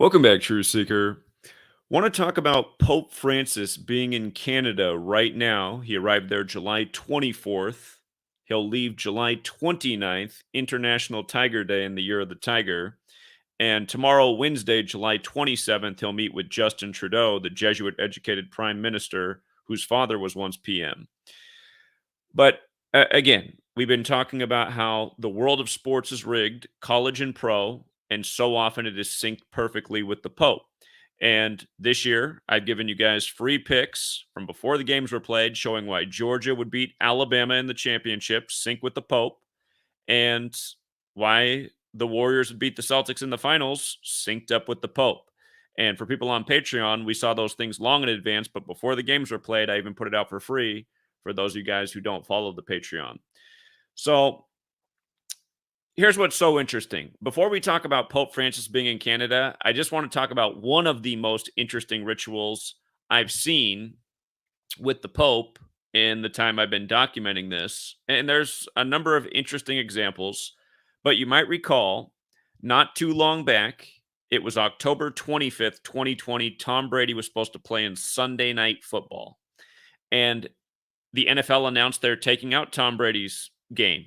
Welcome back, True Seeker. Want to talk about Pope Francis being in Canada right now. He arrived there July 24th. He'll leave July 29th, International Tiger Day in the Year of the Tiger. And tomorrow, Wednesday, July 27th, he'll meet with Justin Trudeau, the Jesuit educated prime minister whose father was once PM. But again, we've been talking about how the world of sports is rigged, college and pro, and so often it is synced perfectly with the Pope. And this year, I've given you guys free picks from before the games were played, showing why Georgia would beat Alabama in the championship, sync with the Pope, and why the Warriors would beat the Celtics in the finals, synced up with the Pope. And for people on Patreon, we saw those things long in advance, but before the games were played, I even put it out for free for those of you guys who don't follow the Patreon. So here's what's so interesting. Before we talk about Pope Francis being in Canada, I just want to talk about one of the most interesting rituals I've seen with the Pope in the time I've been documenting this. And there's a number of interesting examples, but you might recall not too long back, it was October 25th, 2020. Tom Brady was supposed to play in Sunday Night Football. And the NFL announced they're taking out Tom Brady's game.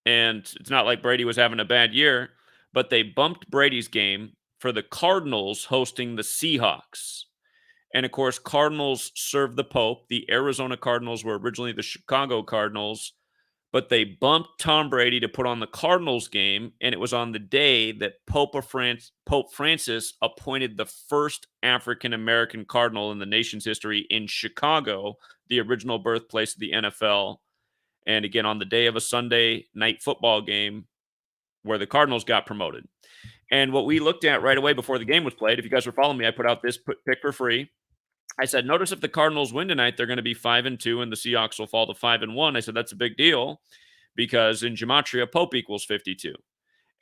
And it's not like Brady was having a bad year, but they bumped Brady's game for the Cardinals hosting the Seahawks. And of course, Cardinals served the Pope. The Arizona Cardinals were originally the Chicago Cardinals, but they bumped Tom Brady to put on the Cardinals game. And it was on the day that Pope Francis appointed the first African American Cardinal in the nation's history in Chicago, the original birthplace of the NFL. And again, on the day of a Sunday night football game where the Cardinals got promoted. And what we looked at right away before the game was played, if you guys were following me, I put out this pick for free. I said, notice if the Cardinals win tonight, they're going to be 5-2, and the Seahawks will fall to 5-1. I said that's a big deal because in Gematria, Pope equals 52.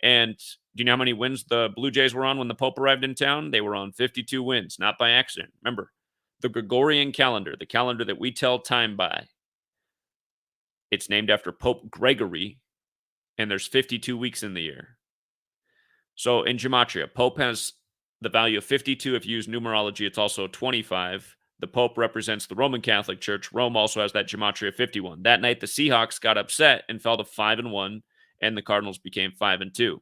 And do you know how many wins the Blue Jays were on when the Pope arrived in town? They were on 52 wins, not by accident. Remember, the Gregorian calendar, the calendar that we tell time by, it's named after Pope Gregory, and there's 52 weeks in the year. So in Gematria, Pope has the value of 52. If you use numerology, it's also 25. The Pope represents the Roman Catholic Church. Rome also has that Gematria 51. That night, the Seahawks got upset and fell to 5-1, and the Cardinals became 5-2.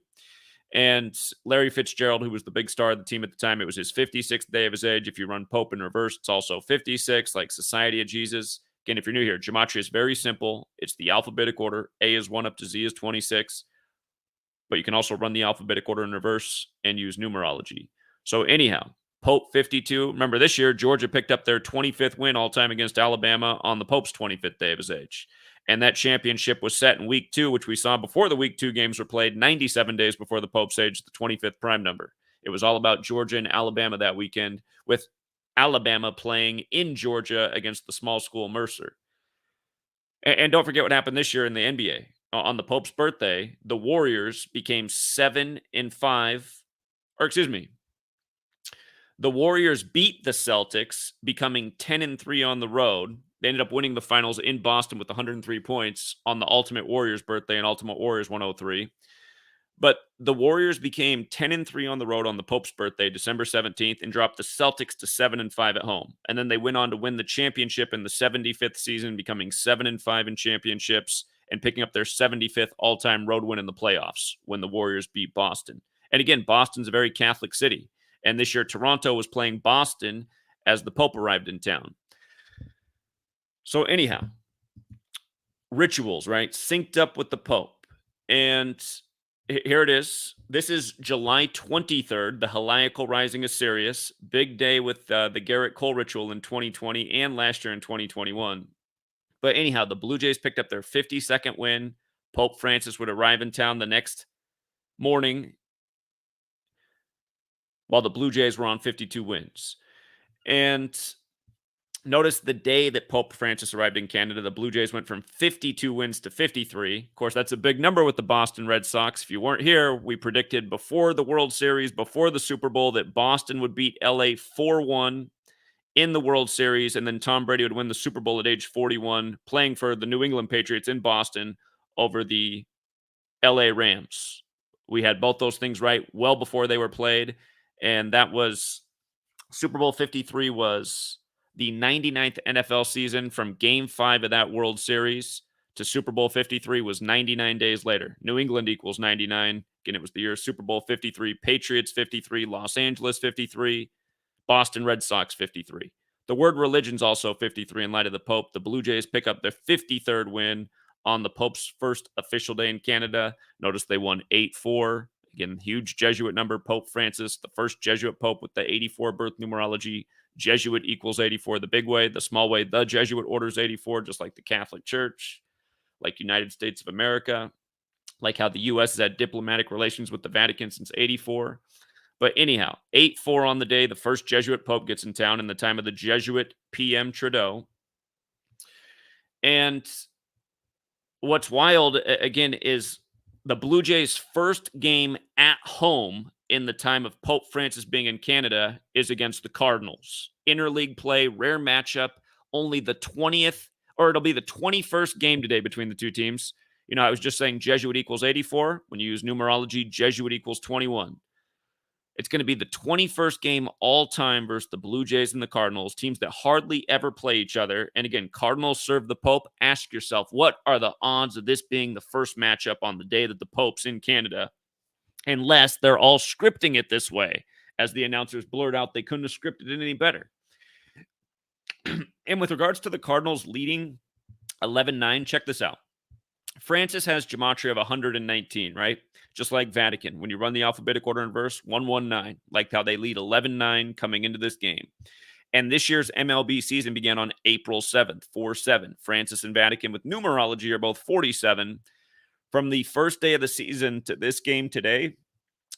And Larry Fitzgerald, who was the big star of the team at the time, it was his 56th day of his age. If you run Pope in reverse, it's also 56, like Society of Jesus. Again, if you're new here, Gematria is very simple. It's the alphabetic order. A is 1 up to Z is 26. But you can also run the alphabetic order in reverse and use numerology. So anyhow, Pope 52. Remember this year, Georgia picked up their 25th win all time against Alabama on the Pope's 25th day of his age. And that championship was set in week 2, which we saw before the week 2 games were played, 97 days before the Pope's age, the 25th prime number. It was all about Georgia and Alabama that weekend, with Alabama playing in Georgia against the small school Mercer. And don't forget what happened this year in the NBA. On the Pope's birthday, the Warriors became 7-5. Or excuse me, the Warriors beat the Celtics, becoming 10-3 on the road. They ended up winning the finals in Boston with 103 points on the Ultimate Warriors birthday, and Ultimate Warriors 103. But the Warriors became 10-3 on the road on the Pope's birthday, December 17th, and dropped the Celtics to 7-5 at home. And then they went on to win the championship in the 75th season, becoming 7-5 in championships and picking up their 75th all-time road win in the playoffs when the Warriors beat Boston. And again, Boston's a very Catholic city. And this year, Toronto was playing Boston as the Pope arrived in town. So anyhow, rituals, right? Synced up with the Pope. And here it is. This is July 23rd, the Heliacal Rising of Sirius. Big day with the Garrett Cole ritual in 2020 and last year in 2021. But anyhow, the Blue Jays picked up their 52nd win. Pope Francis would arrive in town the next morning while the Blue Jays were on 52 wins. And notice the day that Pope Francis arrived in Canada, the Blue Jays went from 52 wins to 53. Of course, that's a big number with the Boston Red Sox. If you weren't here, we predicted before the World Series, before the Super Bowl, that Boston would beat LA 4-1 in the World Series, and then Tom Brady would win the Super Bowl at age 41, playing for the New England Patriots in Boston over the LA Rams. We had both those things right well before they were played. And that was Super Bowl 53 was the 99th NFL season. From game 5 of that World Series to Super Bowl 53 was 99 days later. New England equals 99. Again, it was the year Super Bowl 53, Patriots 53, Los Angeles 53, Boston Red Sox 53. The word religion's also 53 in light of the Pope. The Blue Jays pick up their 53rd win on the Pope's first official day in Canada. Notice they won 8-4. Again, huge Jesuit number. Pope Francis, the first Jesuit Pope with the 84 birth numerology. Jesuit equals 84 the big way. The small way, the Jesuit orders 84, just like the Catholic Church, like United States of America, like how the U.S. has had diplomatic relations with the Vatican since 84. But anyhow, 8-4 on the day the first Jesuit Pope gets in town in the time of the Jesuit PM Trudeau. And what's wild, again, is the Blue Jays' first game at home in the time of Pope Francis being in Canada is against the Cardinals. Interleague play, rare matchup, only the 20th, or it'll be the 21st game today between the two teams. You know, I was just saying Jesuit equals 84. When you use numerology, Jesuit equals 21. It's going to be the 21st game all time versus the Blue Jays and the Cardinals, teams that hardly ever play each other. And again, Cardinals serve the Pope. Ask yourself, what are the odds of this being the first matchup on the day that the Pope's in Canada? Unless they're all scripting it this way, as the announcers blurred out they couldn't have scripted it any better. And with regards to the Cardinals leading 11-9, check this out. Francis has gematria of 119, right? Just like Vatican. When you run the alphabetic order in verse, 119, like how they lead 11-9 coming into this game. And this year's MLB season began on April 7th, 4-7. Francis and Vatican with numerology are both 47. From the first day of the season to this game today,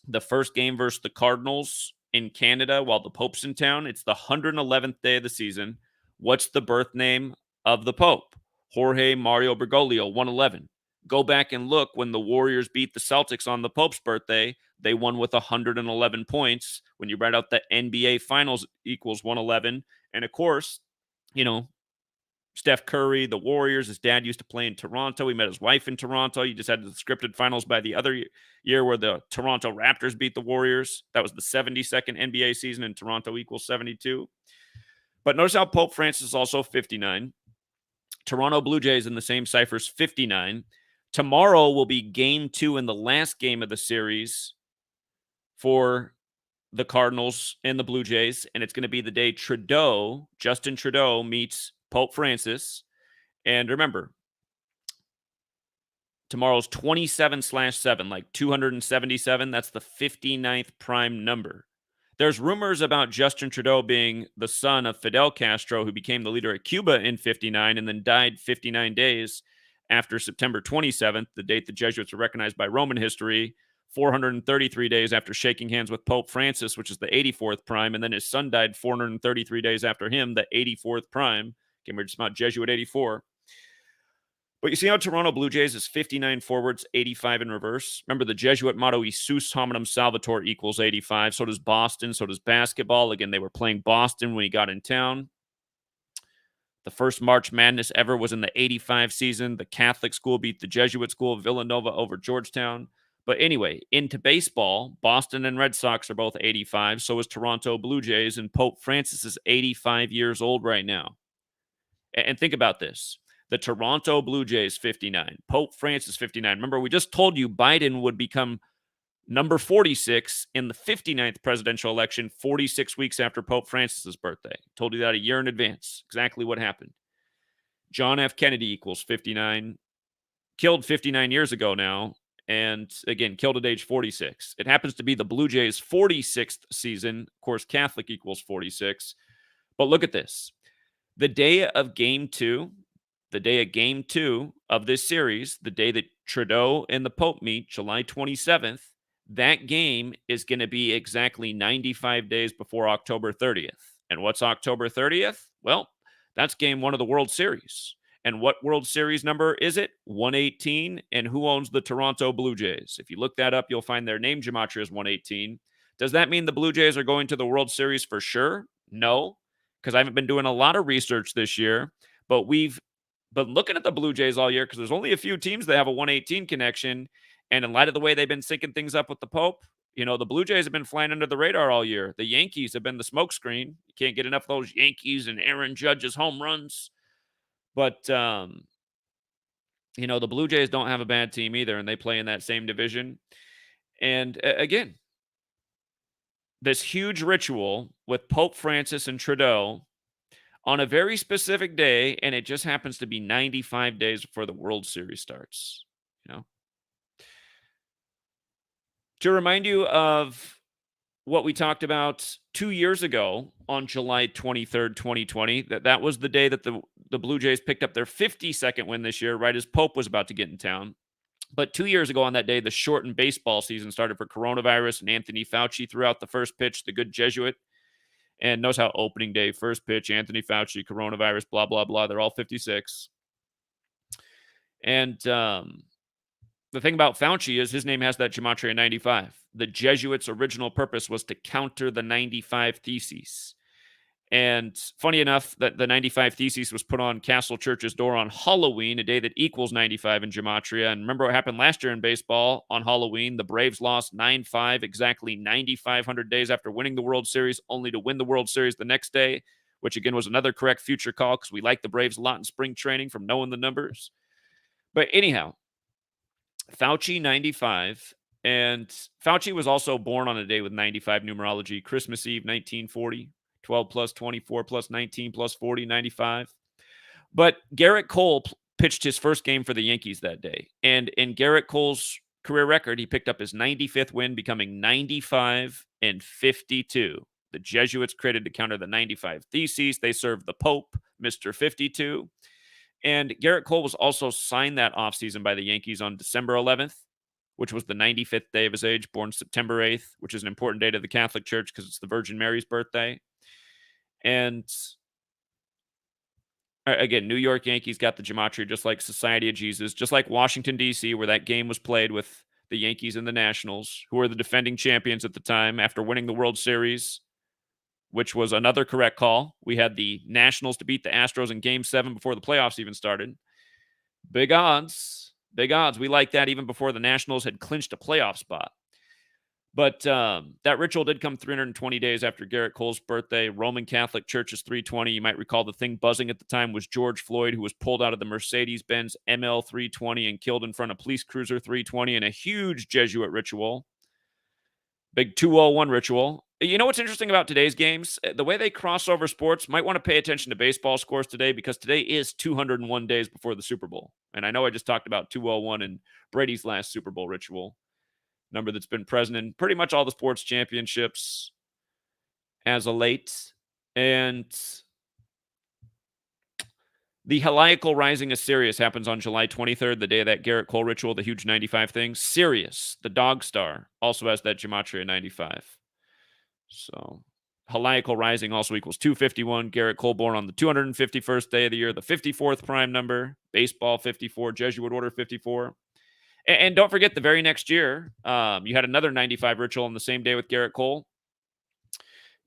the first game versus the Cardinals in Canada while the Pope's in town, it's the 111th day of the season. What's the birth name of the Pope? Jorge Mario Bergoglio, 111. Go back and look when the Warriors beat the Celtics on the Pope's birthday. They won with 111 points. When you write out the NBA Finals equals 111. And of course, you know, Steph Curry, the Warriors, his dad used to play in Toronto. He met his wife in Toronto. You just had the scripted finals by the other year where the Toronto Raptors beat the Warriors. That was the 72nd NBA season, and Toronto equals 72. But notice how Pope Francis is also 59. Toronto Blue Jays in the same ciphers, 59. Tomorrow will be game 2 in the last game of the series for the Cardinals and the Blue Jays, and it's going to be the day Justin Trudeau meets Pope Francis. And remember, tomorrow's 27/7, like 277. That's the 59th prime number. There's rumors about Justin Trudeau being the son of Fidel Castro, who became the leader of Cuba in 59 and then died 59 days after September 27th, the date the Jesuits were recognized by Roman history, 433 days after shaking hands with Pope Francis, which is the 84th prime, and then his son died 433 days after him, the 84th prime. Again, we're just about Jesuit 84. But you see how Toronto Blue Jays is 59 forwards, 85 in reverse? Remember the Jesuit motto, Isus hominum salvator equals 85. So does Boston. So does basketball. Again, they were playing Boston when he got in town. The first March Madness ever was in the 85 season. The Catholic school beat the Jesuit school, Villanova over Georgetown. But anyway, into baseball, Boston and Red Sox are both 85. So is Toronto Blue Jays. And Pope Francis is 85 years old right now. And think about this. The Toronto Blue Jays, 59. Pope Francis, 59. Remember, we just told you Biden would become number 46 in the 59th presidential election 46 weeks after Pope Francis's birthday. Told you that a year in advance. Exactly what happened. John F. Kennedy equals 59. Killed 59 years ago now. And again, killed at age 46. It happens to be the Blue Jays' 46th season. Of course, Catholic equals 46. But look at this. The day of game 2 of this series, the day that Trudeau and the Pope meet, July 27th, that game is going to be exactly 95 days before October 30th. And what's October 30th? Well, that's game 1 of the World Series. And what World Series number is it? 118. And who owns the Toronto Blue Jays? If you look that up, you'll find their name gematria is 118. Does that mean the Blue Jays are going to the World Series for sure? No, because I haven't been doing a lot of research this year, but we've been looking at the Blue Jays all year because there's only a few teams that have a 118 connection. And in light of the way they've been syncing things up with the Pope, the Blue Jays have been flying under the radar all year. The Yankees have been the smokescreen. You can't get enough of those Yankees and Aaron Judge's home runs. But, the Blue Jays don't have a bad team either, and they play in that same division. And again, this huge ritual with Pope Francis and Trudeau on a very specific day, and it just happens to be 95 days before the World Series starts. You know, to remind you of what we talked about 2 years ago on July 23rd, 2020, that was the day that the Blue Jays picked up their 52nd win this year, right as Pope was about to get in town. But 2 years ago on that day, the shortened baseball season started for coronavirus, and Anthony Fauci threw out the first pitch, the good Jesuit. And knows how opening day, first pitch, Anthony Fauci, coronavirus, blah, blah, blah. They're all 56. And the thing about Fauci is his name has that Gematria 95. The Jesuits' original purpose was to counter the 95 Theses. And funny enough, that the 95 Theses was put on Castle Church's door on Halloween, a day that equals 95 in Gematria. And remember what happened last year in baseball on Halloween? The Braves lost 9-5, exactly 9,500 days after winning the World Series, only to win the World Series the next day, which again was another correct future call because we like the Braves a lot in spring training from knowing the numbers. But anyhow, Fauci 95. And Fauci was also born on a day with 95 numerology, Christmas Eve 1940. 12 plus 24 plus 19 plus 40, 95. But Garrett Cole pitched his first game for the Yankees that day. And in Garrett Cole's career record, he picked up his 95th win, becoming 95 and 52. The Jesuits created to counter the 95 Theses. They served the Pope, Mr. 52. And Garrett Cole was also signed that offseason by the Yankees on December 11th, which was the 95th day of his age, born September 8th, which is an important day to the Catholic Church because it's the Virgin Mary's birthday. And again, New York Yankees got the Gematria just like Society of Jesus, just like Washington, D.C., where that game was played with the Yankees and the Nationals, who were the defending champions at the time after winning the World Series, which was another correct call. We had the Nationals to beat the Astros in Game 7 before the playoffs even started. Big odds. Big odds. We like that even before the Nationals had clinched a playoff spot. But that ritual did come 320 days after Garrett Cole's birthday. Roman Catholic Church is 320. You might recall the thing buzzing at the time was George Floyd, who was pulled out of the Mercedes-Benz ML 320 and killed in front of Police Cruiser 320 in a huge Jesuit ritual. Big 201 ritual. You know what's interesting about today's games? The way they cross over sports, might want to pay attention to baseball scores today because today is 201 days before the Super Bowl. And I know I just talked about 201 and Brady's last Super Bowl ritual. Number that's been present in pretty much all the sports championships as of late. And the Heliacal Rising of Sirius happens on July 23rd, the day of that Garrett Cole ritual, the huge 95 thing. Sirius, the dog star, also has that Gematria 95. So Heliacal Rising also equals 251. Garrett Cole born on the 251st day of the year, the 54th prime number, baseball 54, Jesuit order 54. And don't forget, the very next year, you had another 95 ritual on the same day with Garrett Cole.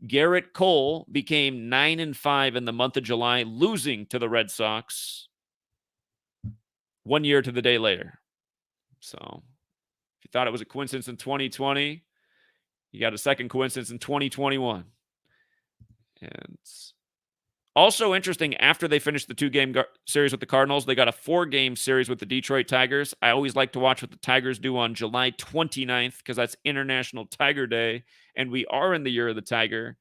Garrett Cole became 9-5 in the month of July, losing to the Red Sox 1 year to the day later. So if you thought it was a coincidence in 2020, you got a second coincidence in 2021. And also interesting, after they finished the 2-game series with the Cardinals, they got a 4-game series with the Detroit Tigers. I always like to watch what the Tigers do on July 29th because that's International Tiger Day, and we are in the year of the Tiger.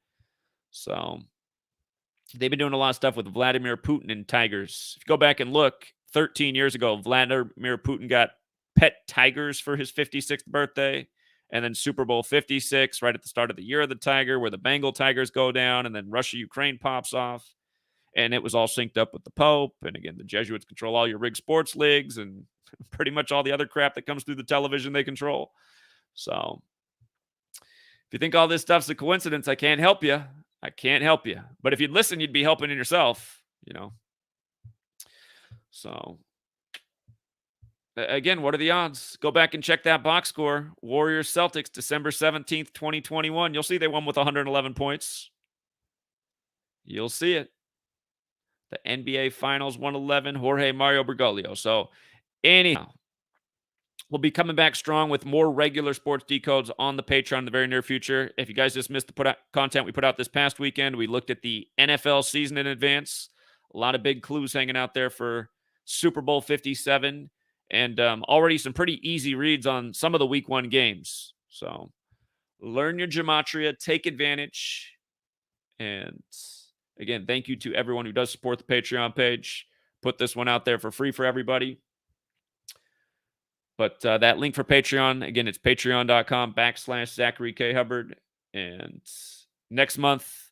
So they've been doing a lot of stuff with Vladimir Putin and tigers. If you go back and look, 13 years ago, Vladimir Putin got pet tigers for his 56th birthday. And then Super Bowl 56, right at the start of the year of the Tiger, where the Bengal Tigers go down, and then Russia-Ukraine pops off. And it was all synced up with the Pope. And again, the Jesuits control all your rigged sports leagues and pretty much all the other crap that comes through the television they control. So if you think all this stuff's a coincidence, I can't help you. I can't help you. But if you'd listen, you'd be helping in yourself, So again, what are the odds? Go back and check that box score. Warriors Celtics, December 17th, 2021. You'll see they won with 111 points. You'll see it. The NBA Finals 111, Jorge Mario Bergoglio. So anyhow, We'll be coming back strong with more regular sports decodes on the Patreon in the very near future. If you guys just missed the content we put out this past weekend, we looked at the NFL season in advance. A lot of big clues hanging out there for Super Bowl 57, and already some pretty easy reads on some of the Week 1 games. So learn your gematria, take advantage, and again, thank you to everyone who does support the Patreon page. Put this one out there for free for everybody. But that link for Patreon, again, it's patreon.com/Zachary K. Hubbard. And next month,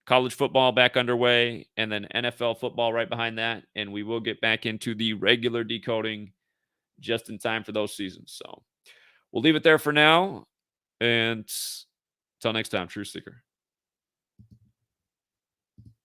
college football back underway, and then NFL football right behind that. And we will get back into the regular decoding just in time for those seasons. So we'll leave it there for now. And until next time, True Seeker.